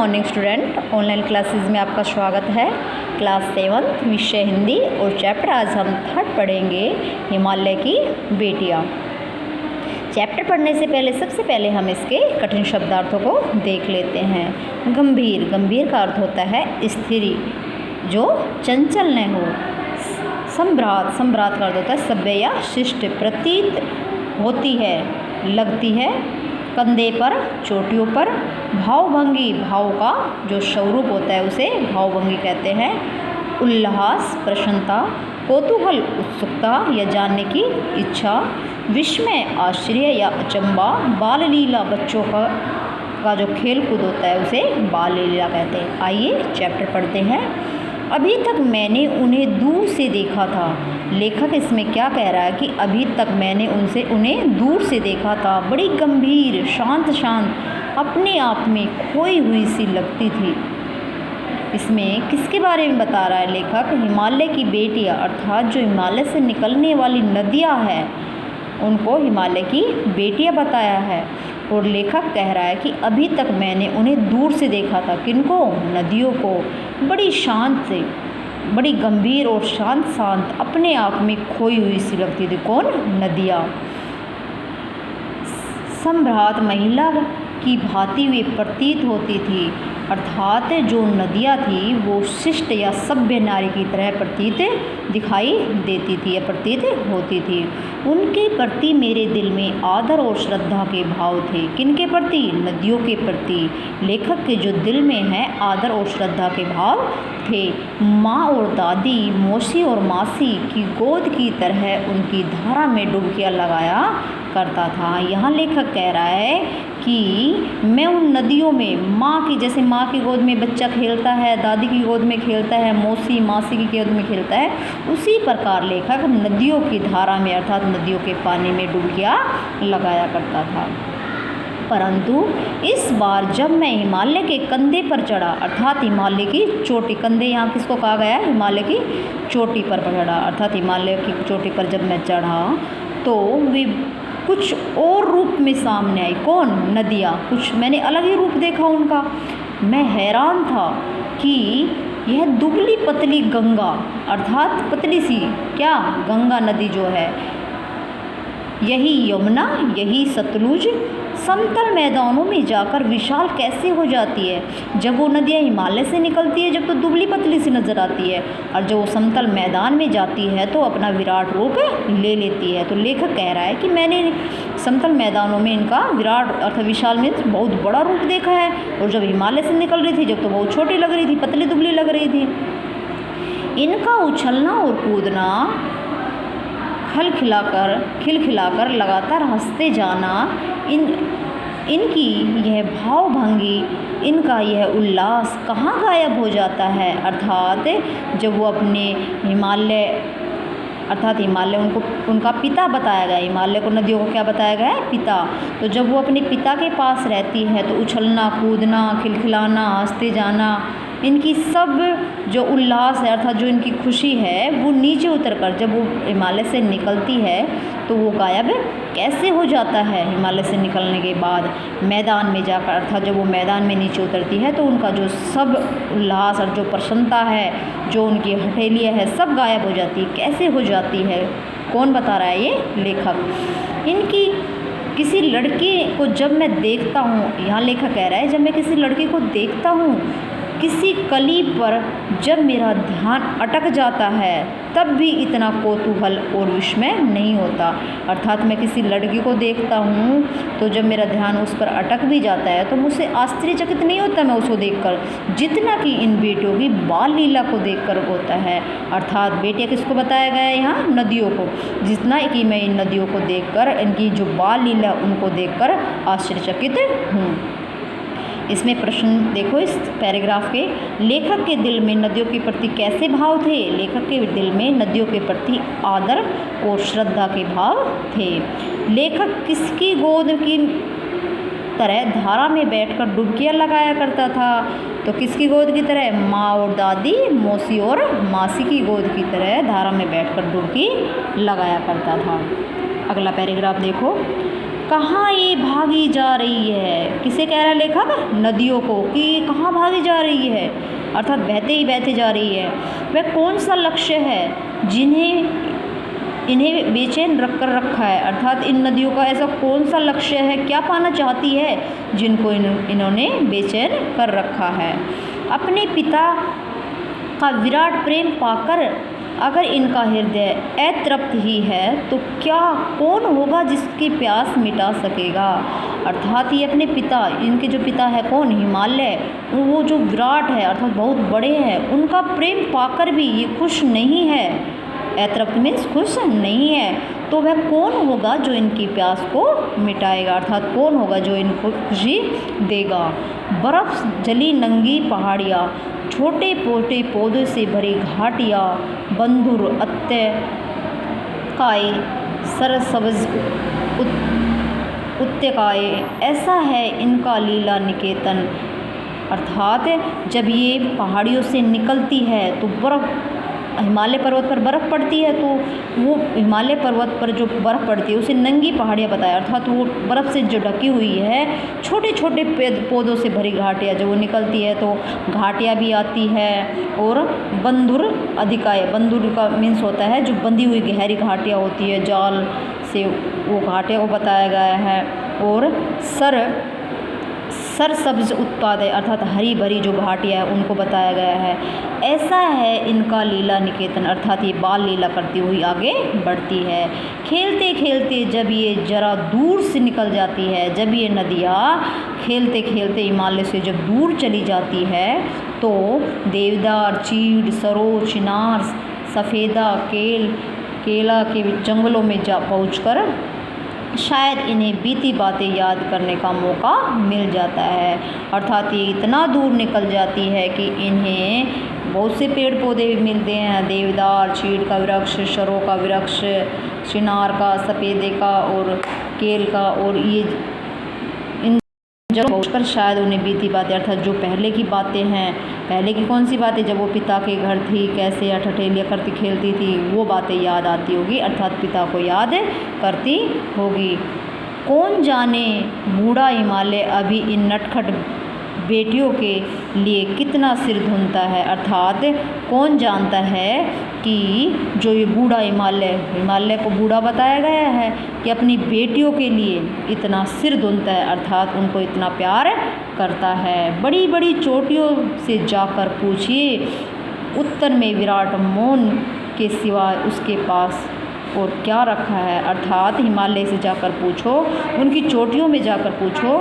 Morning student, online classes में आपका स्वागत है। क्लास 7 विषय हिंदी और चैप्टर आज हम 3 पढ़ेंगे, हिमालय की बेटियाँ। चैप्टर पढ़ने से पहले सबसे पहले हम इसके कठिन शब्दार्थों को देख लेते हैं। गंभीर, गंभीर का अर्थ होता है स्थिर, जो चंचल न हो। संभ्रात, संभ्रात का अर्थ होता है सभ्य या शिष्ट, प्रतीत होती है, लगती है। कंधे पर, चोटियों पर। भावभंगी, भाव का जो स्वरूप होता है उसे भावभंगी कहते हैं। उल्लास, प्रसन्नता। कौतूहल, उत्सुकता या जानने की इच्छा। विस्मय, आश्चर्य या अचंबा। बाल लीला, बच्चों का जो खेल कूद होता है उसे बाल लीला कहते हैं। आइए चैप्टर पढ़ते हैं। अभी तक मैंने उन्हें दूर से देखा था। लेखक इसमें क्या कह रहा है कि अभी तक मैंने उन्हें दूर से देखा था। बड़ी गंभीर, शांत शांत, अपने आप में खोई हुई सी लगती थी। इसमें किसके बारे में बता रहा है लेखक? हिमालय की बेटियाँ, अर्थात जो हिमालय से निकलने वाली नदियाँ हैं उनको हिमालय की बेटियाँ बताया है। और लेखक कह रहा है कि अभी तक मैंने उन्हें दूर से देखा था। किनको? नदियों को। बड़ी शांत से, बड़ी गंभीर और शांत शांत, अपने आप में खोई हुई सी लगती थी। कौन? नदियाँ। संभ्रात, महिला की भांति वे प्रतीत होती थी, अर्थात जो नदियाँ थी वो शिष्ट या सभ्य नारी की तरह प्रतीत दिखाई देती थी या प्रतीत होती थी। उनके प्रति मेरे दिल में आदर और श्रद्धा के भाव थे। किनके प्रति? नदियों के प्रति। लेखक के जो दिल में है आदर और श्रद्धा के भाव थे। माँ और दादी, मौसी और मासी की गोद की तरह उनकी धारा में डुबकियाँ लगाया करता था। यहाँ लेखक कह रहा है कि मैं उन नदियों में, माँ की, जैसे माँ की गोद में बच्चा खेलता है, दादी की गोद में खेलता है, मौसी मासी की गोद में खेलता है, उसी प्रकार लेखक नदियों की धारा में, अर्थात नदियों के पानी में डुबकियाँ लगाया करता था। परंतु इस बार जब मैं हिमालय के कंधे पर चढ़ा, अर्थात हिमालय की चोटी, कंधे यहाँ किसको कहा गया है? हिमालय की चोटी पर चढ़ा, अर्थात हिमालय की चोटी पर जब मैं चढ़ा तो वे कुछ और रूप में सामने आई। कौन? नदियाँ। कुछ मैंने अलग ही रूप देखा उनका। मैं हैरान था कि यह दुबली पतली गंगा, अर्थात पतली सी क्या? गंगा नदी जो है, यही यमुना, यही सतलुज समतल मैदानों में जाकर विशाल कैसे हो जाती है। जब वो नदियाँ हिमालय से निकलती है जब तो दुबली पतली सी नज़र आती है, और जब वो समतल मैदान में जाती है तो अपना विराट रूप ले लेती है। तो लेखक कह रहा है कि मैंने समतल मैदानों में इनका विराट अर्थात विशाल में बहुत बड़ा रूप देखा है, और जब हिमालय से निकल रही थी जब तो बहुत छोटी लग रही थी, पतली दुबली लग रही थी। इनका उछलना और कूदना, खिलखिलाकर लगातार हंसते जाना, इनकी यह भावभंगी, इनका यह उल्लास कहाँ गायब हो जाता है? अर्थात जब वो अपने हिमालय, अर्थात हिमालय उनका पिता बताया गया, हिमालय को, नदियों को क्या बताया गया है? पिता। तो जब वो अपने पिता के पास रहती है तो उछलना, कूदना, खिलखिलाना, हंसते जाना, इनकी सब जो उल्लास है, अर्थात जो इनकी खुशी है, वो नीचे उतरकर जब वो हिमालय से निकलती है तो वो गायब कैसे हो जाता है? हिमालय से निकलने के बाद मैदान में जाकर, अर्थात जब वो मैदान में नीचे उतरती है तो उनका जो सब उल्लास और जो प्रसन्नता है, जो उनकी हथेलियाँ है, सब गायब हो जाती है। कैसे हो जाती है? कौन बता रहा है? ये लेखक। इनकी किसी लड़के को जब मैं देखता हूँ, यहाँ लेखक कह रहा है, जब मैं किसी लड़के को देखता हूँ, किसी कली पर जब मेरा ध्यान अटक जाता है तब भी इतना कौतूहल और विस्मय नहीं होता। अर्थात मैं किसी लड़की को देखता हूँ तो जब मेरा ध्यान उस पर अटक भी जाता है तो मुझसे आश्चर्यचकित नहीं होता मैं उसको देखकर, जितना कि इन बेटियों की बाल लीला को देखकर होता है। अर्थात बेटियाँ किसको बताया गया है यहाँ? नदियों को। जितना कि मैं इन नदियों को देखकर, इनकी जो बाल लीला उनको देखकर आश्चर्यचकित हूँ। इसमें प्रश्न देखो इस पैराग्राफ के, लेखक के दिल में नदियों के प्रति कैसे भाव थे? लेखक के दिल में नदियों के प्रति आदर और श्रद्धा के भाव थे। लेखक किसकी गोद की तरह धारा में बैठकर डुबकियाँ लगाया करता था? तो किसकी गोद की तरह? माँ और दादी, मौसी और मासी की गोद की तरह धारा में बैठकर डुबकी लगाया करता था। अगला पैराग्राफ देखो। कहाँ ये भागी जा रही है, किसे कह रहा है लेखक, नदियों को, कि कहाँ भागी जा रही है, अर्थात बहते ही बहते जा रही है। वह कौन सा लक्ष्य है इन्हें बेचैन रख कर रखा है, अर्थात इन नदियों का ऐसा कौन सा लक्ष्य है, क्या पाना चाहती है जिनको इन्होंने बेचैन कर रखा है। अपने पिता का विराट प्रेम पाकर अगर इनका हृदय अतृप्त ही है तो क्या कौन होगा जिसकी प्यास मिटा सकेगा। अर्थात ये अपने पिता, इनके जो पिता है कौन, हिमालय, वो जो विराट है अर्थात बहुत बड़े हैं, उनका प्रेम पाकर भी ये खुश नहीं है। अतृप्त मीन्स खुश नहीं है। तो वह कौन होगा जो इनकी प्यास को मिटाएगा, अर्थात कौन होगा जो इनको खुशी देगा। बर्फ़ जली नंगी पहाड़ियाँ, छोटे पोटे पौधों से भरी घाटियाँ, बंधुर अत्यकाय सरसब्ज उत्त्यकाय, ऐसा है इनका लीला निकेतन। अर्थात जब ये पहाड़ियों से निकलती है तो हिमालय पर्वत पर बर्फ़ पड़ती है, तो वो हिमालय पर्वत पर जो बर्फ़ पड़ती है उसे नंगी पहाड़ियाँ बताया, अर्थात वो बर्फ़ से जो ढकी हुई है, छोटे छोटे पौधों से भरी घाटियाँ, जब वो निकलती है तो घाटियाँ भी आती है। और बंधुर अधिकाय, बंधुर का मीन्स होता है जो बंधी हुई गहरी घाटियाँ होती है, जाल से वो घाटियाँ को बताया गया है। और सरसब्ज उत्पाद है, अर्थात हरी भरी जो घाटियाँ है उनको बताया गया है। ऐसा है इनका लीला निकेतन, अर्थात ये बाल लीला करती हुई आगे बढ़ती है। खेलते खेलते जब ये जरा दूर से निकल जाती है, जब ये नदियाँ खेलते खेलते हिमालय से जब दूर चली जाती है तो देवदार, चीड़, सरोज, चिनार, सफ़ेदा, केला के जंगलों में जा पहुँचकर शायद इन्हें बीती बातें याद करने का मौका मिल जाता है। अर्थात ये इतना दूर निकल जाती है कि इन्हें बहुत से पेड़ पौधे भी मिलते हैं, देवदार, चीड़ का वृक्ष, सरों का वृक्ष, चिनार का, सफ़ेदे का और केल का, और ये इन जब पहुँचकर शायद उन्हें बीती बातें, अर्थात जो पहले की बातें हैं, पहले की कौन सी बातें, जब वो पिता के घर थी, कैसे ठठेलियाँ करती खेलती थी, वो बातें याद आती होगी, अर्थात पिता को याद करती होगी। कौन जाने बूढ़ा हिमालय अभी इन नटखट बेटियों के लिए कितना सिर धुनता है, अर्थात कौन जानता है कि जो ये बूढ़ा हिमालय को बूढ़ा बताया गया है कि अपनी बेटियों के लिए इतना सिर धुनता है, अर्थात उनको इतना प्यार करता है। बड़ी बड़ी चोटियों से जाकर पूछिए, उत्तर में विराट मौन के सिवाय उसके पास और क्या रखा है। अर्थात हिमालय से जाकर पूछो, उनकी चोटियों में जाकर पूछो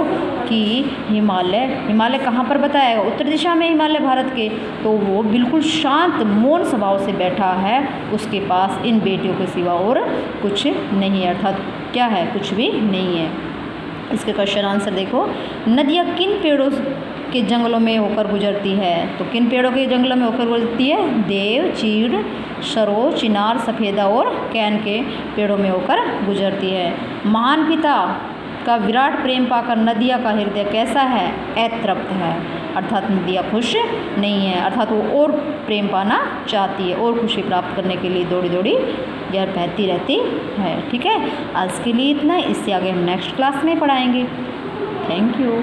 कि हिमालय कहाँ पर बताएगा, उत्तर दिशा में हिमालय भारत के, तो वो बिल्कुल शांत मौन स्वभाव से बैठा है, उसके पास इन बेटियों के सिवा और कुछ नहीं है, अर्थात क्या है, कुछ भी नहीं है। इसके क्वेश्चन आंसर देखो, नदियाँ किन पेड़ों के जंगलों में होकर गुजरती है, तो किन पेड़ों के जंगलों में होकर गुजरती है, देव, चीड़, सरोज, चिनार, सफ़ेदा और कैन के पेड़ों में होकर गुजरती है। महान पिता का विराट प्रेम पाकर नदिया का हृदय कैसा है, अतृप्त है, अर्थात नदियाँ खुश नहीं है, अर्थात वो और प्रेम पाना चाहती है, और खुशी प्राप्त करने के लिए दौड़ी दौड़ी यार बहती रहती है। ठीक है, आज के लिए इतना, इससे आगे हम नेक्स्ट क्लास में पढ़ाएंगे। Thank you.